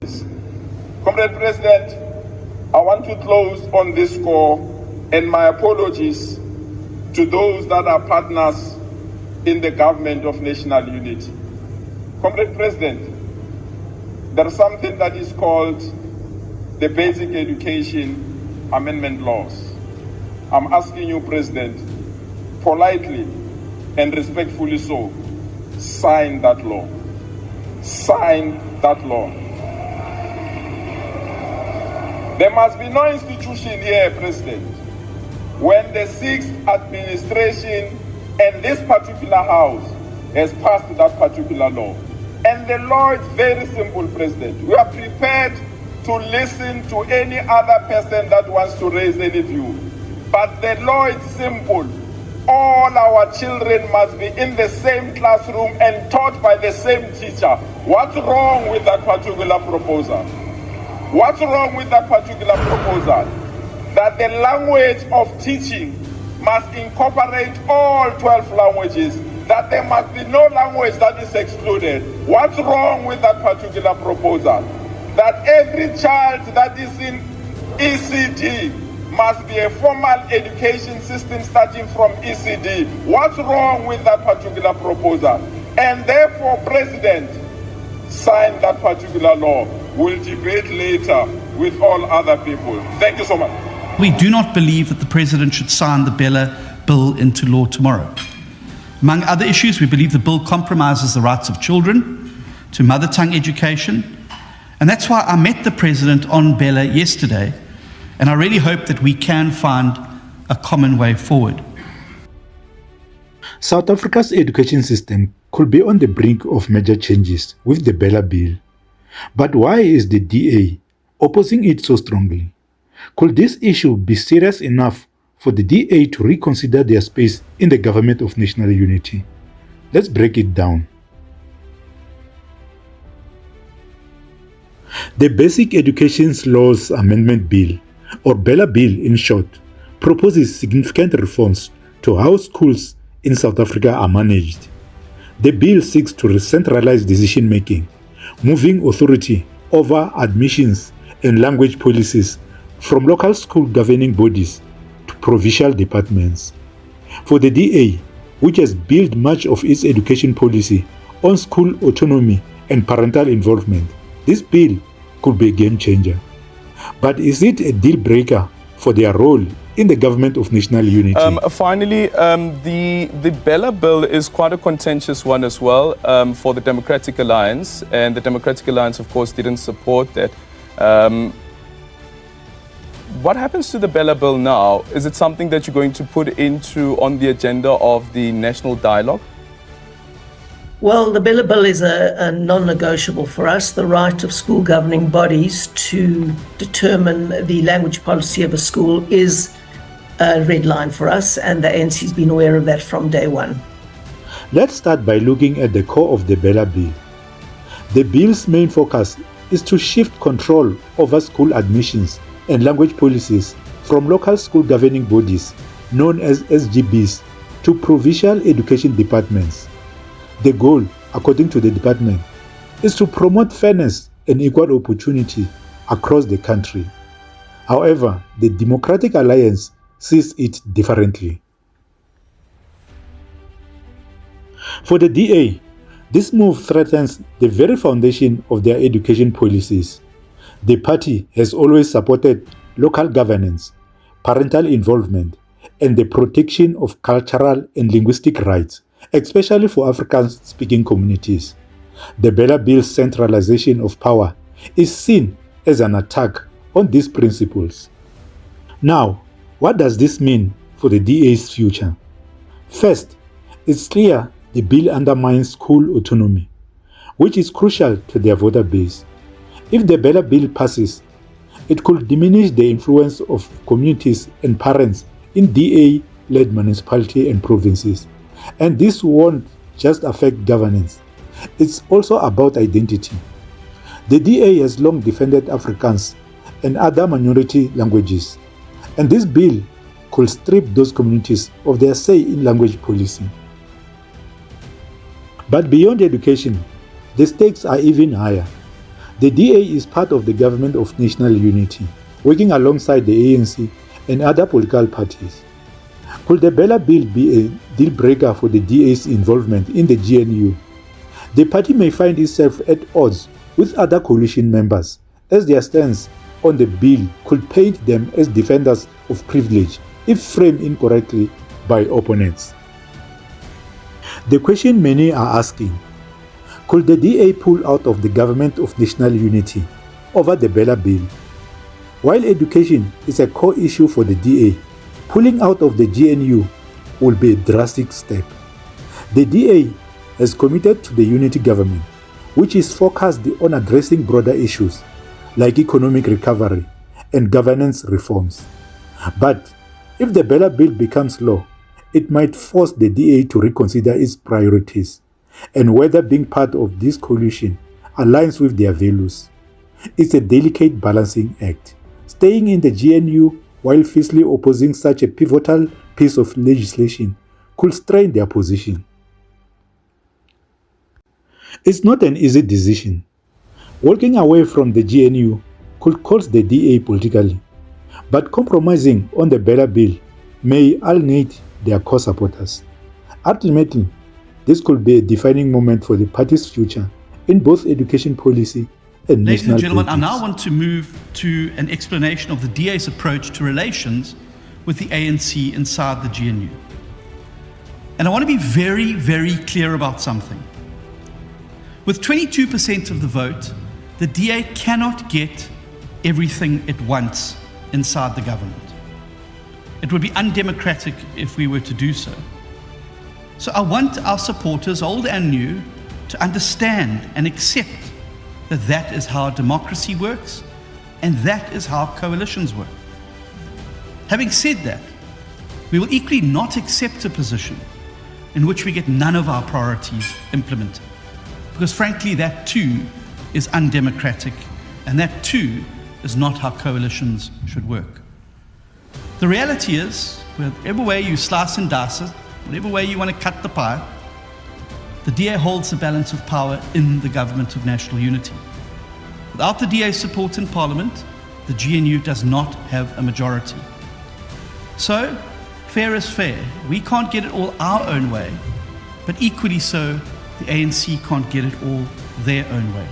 Comrade President, I want to close on this score and my apologies to those that are partners in the government of national unity. Comrade President, there is something that is called the Basic Education Amendment Laws. I'm asking you, President, politely and respectfully so, sign that law. Sign that law. There must be no institution here, President, when the 6th administration and this particular house has passed that particular law. And the law is very simple, President. We are prepared to listen to any other person that wants to raise any view. But the law is simple. All our children must be in the same classroom and taught by the same teacher. What's wrong with that particular proposal? What's wrong with that particular proposal? That the language of teaching must incorporate all 12 languages, that there must be no language that is excluded. What's wrong with that particular proposal? That every child that is in ECD must be a formal education system starting from ECD. What's wrong with that particular proposal? And therefore, President, sign that particular law. We'll debate later with all other people. Thank you so much. We do not believe that the President should sign the Bella Bill into law tomorrow. Among other issues, we believe the bill compromises the rights of children to mother tongue education. And that's why I met the President on Bella yesterday. And I really hope that we can find a common way forward. South Africa's education system could be on the brink of major changes with the Bella Bill. But why is the DA opposing it so strongly? Could this issue be serious enough for the DA to reconsider their space in the government of national unity? Let's break it down. The Basic Education Laws Amendment Bill, or Bella Bill in short, proposes significant reforms to how schools in South Africa are managed. The bill seeks to centralize decision-making, moving authority over admissions and language policies from local school governing bodies to provincial departments. For the DA, which has built much of its education policy on school autonomy and parental involvement, this bill could be a game changer. But is it a deal breaker for their role in the government of national unity? Finally, the Bella Bill is quite a contentious one as well for the Democratic Alliance, and the Democratic Alliance, of course, didn't support that. What happens to the Bella Bill now? Is it something that you're going to put on the agenda of the national dialogue? Well, the Bella Bill is a non-negotiable for us. The right of school governing bodies to determine the language policy of a school is a red line for us, and the ANC's been aware of that from day one. Let's start by looking at the core of the Bella Bill. The bill's main focus is to shift control over school admissions and language policies from local school governing bodies, known as SGBs, to provincial education departments. The goal, according to the department, is to promote fairness and equal opportunity across the country. However, the Democratic Alliance sees it differently. For the DA, this move threatens the very foundation of their education policies. The party has always supported local governance, parental involvement, and the protection of cultural and linguistic rights, especially for African-speaking communities. The Bella Bill's centralization of power is seen as an attack on these principles. Now, what does this mean for the DA's future? First, it's clear the bill undermines school autonomy, which is crucial to their voter base. If the Bella Bill passes, it could diminish the influence of communities and parents in DA-led municipalities and provinces. And this won't just affect governance, it's also about identity. The DA has long defended Afrikaans and other minority languages, and this bill could strip those communities of their say in language policy. But beyond education, the stakes are even higher. The DA is part of the government of national unity, working alongside the ANC and other political parties. Could the Bella Bill be a deal breaker for the DA's involvement in the GNU? The party may find itself at odds with other coalition members, as their stance on the bill could paint them as defenders of privilege if framed incorrectly by opponents. The question many are asking: could the DA pull out of the government of national unity over the Bella Bill? While education is a core issue for the DA, pulling out of the GNU will be a drastic step. The DA has committed to the unity government, which is focused on addressing broader issues like economic recovery and governance reforms. But if the Bella Bill becomes law, it might force the DA to reconsider its priorities and whether being part of this coalition aligns with their values. It's a delicate balancing act. Staying in the GNU while fiercely opposing such a pivotal piece of legislation could strain their position. It's not an easy decision. Walking away from the GNU could cost the DA politically, but compromising on the Bella Bill may alienate their core supporters. Ultimately, this could be a defining moment for the party's future in both education policy and Ladies national and gentlemen, I politics. now want to move to an explanation of the DA's approach to relations with the ANC inside the GNU. And I want to be very, very clear about something. With 22% of the vote, the DA cannot get everything it wants inside the government. It would be undemocratic if we were to do so. So I want our supporters, old and new, to understand and accept that that is how democracy works and that is how coalitions work. Having said that, we will equally not accept a position in which we get none of our priorities implemented, because frankly that too is undemocratic and that too is not how coalitions should work. The reality is, whatever way you slice and dice it, whatever way you want to cut the pie, the DA holds the balance of power in the government of national unity. Without the DA's support in Parliament, the GNU does not have a majority. So, fair is fair. We can't get it all our own way, but equally so, the ANC can't get it all their own way.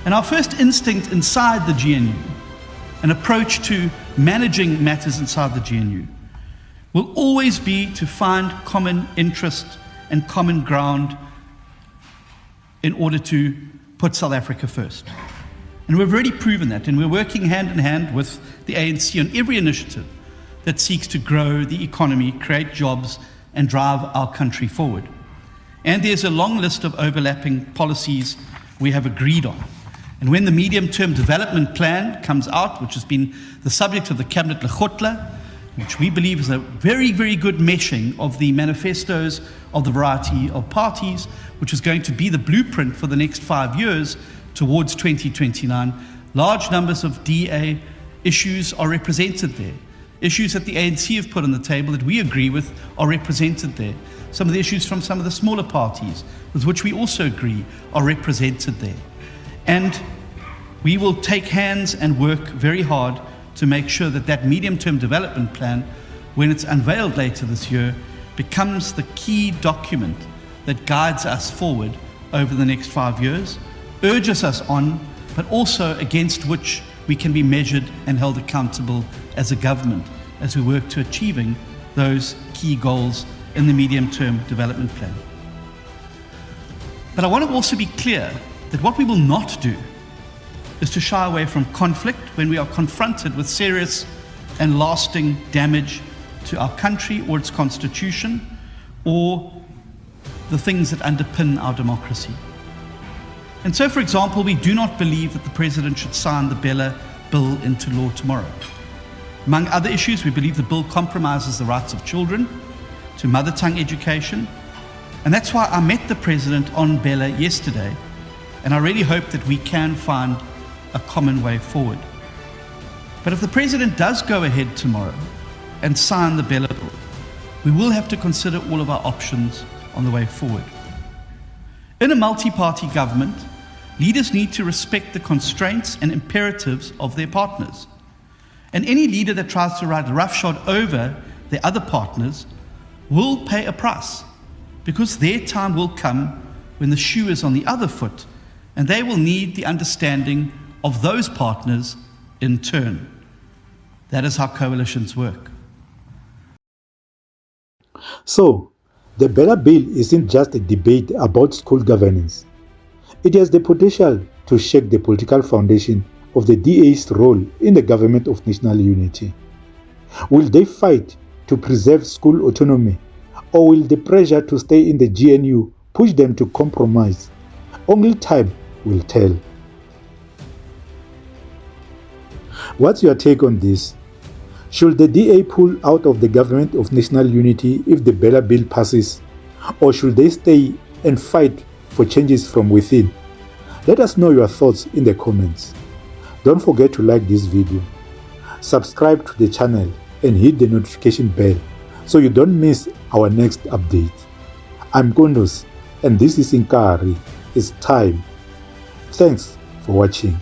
And our first instinct inside the GNU, an approach to managing matters inside the GNU, will always be to find common interest and common ground in order to put South Africa first. And we've already proven that, and we're working hand in hand with the ANC on every initiative that seeks to grow the economy, create jobs, and drive our country forward. And there's a long list of overlapping policies we have agreed on. And when the medium-term development plan comes out, which has been the subject of the Cabinet Lekgotla, which we believe is a very, very good meshing of the manifestos of the variety of parties, which is going to be the blueprint for the next 5 years towards 2029, large numbers of DA issues are represented there. Issues that the ANC have put on the table that we agree with are represented there. Some of the issues from some of the smaller parties with which we also agree are represented there. And we will take hands and work very hard to make sure that that medium-term development plan, when it's unveiled later this year, becomes the key document that guides us forward over the next 5 years, urges us on, but also against which we can be measured and held accountable as a government as we work to achieving those key goals in the medium-term development plan. But I want to also be clear that what we will not do is to shy away from conflict when we are confronted with serious and lasting damage to our country or its constitution or the things that underpin our democracy. And so, for example, we do not believe that the President should sign the Bella Bill into law tomorrow. Among other issues, we believe the bill compromises the rights of children to mother tongue education. And that's why I met the President on Bella yesterday. And I really hope that we can find a common way forward. But if the President does go ahead tomorrow and sign the Bella Bill, we will have to consider all of our options on the way forward. In a multi-party government, Leaders need to respect the constraints and imperatives of their partners. And any leader that tries to ride roughshod over their other partners will pay a price, because their time will come when the shoe is on the other foot, and they will need the understanding of those partners in turn. That is how coalitions work. So, the Bella Bill isn't just a debate about school governance. It has the potential to shake the political foundation of the DA's role in the government of national unity. Will they fight to preserve school autonomy, or will the pressure to stay in the GNU push them to compromise? Only time will tell. What's your take on this? Should the DA pull out of the government of national unity if the Bella Bill passes, or should they stay and fight for changes from within? Let us know your thoughts in the comments. Don't forget to like this video, subscribe to the channel and hit the notification bell so you don't miss our next update. I'm Gondos and this is Inkari. It's time. Thanks for watching.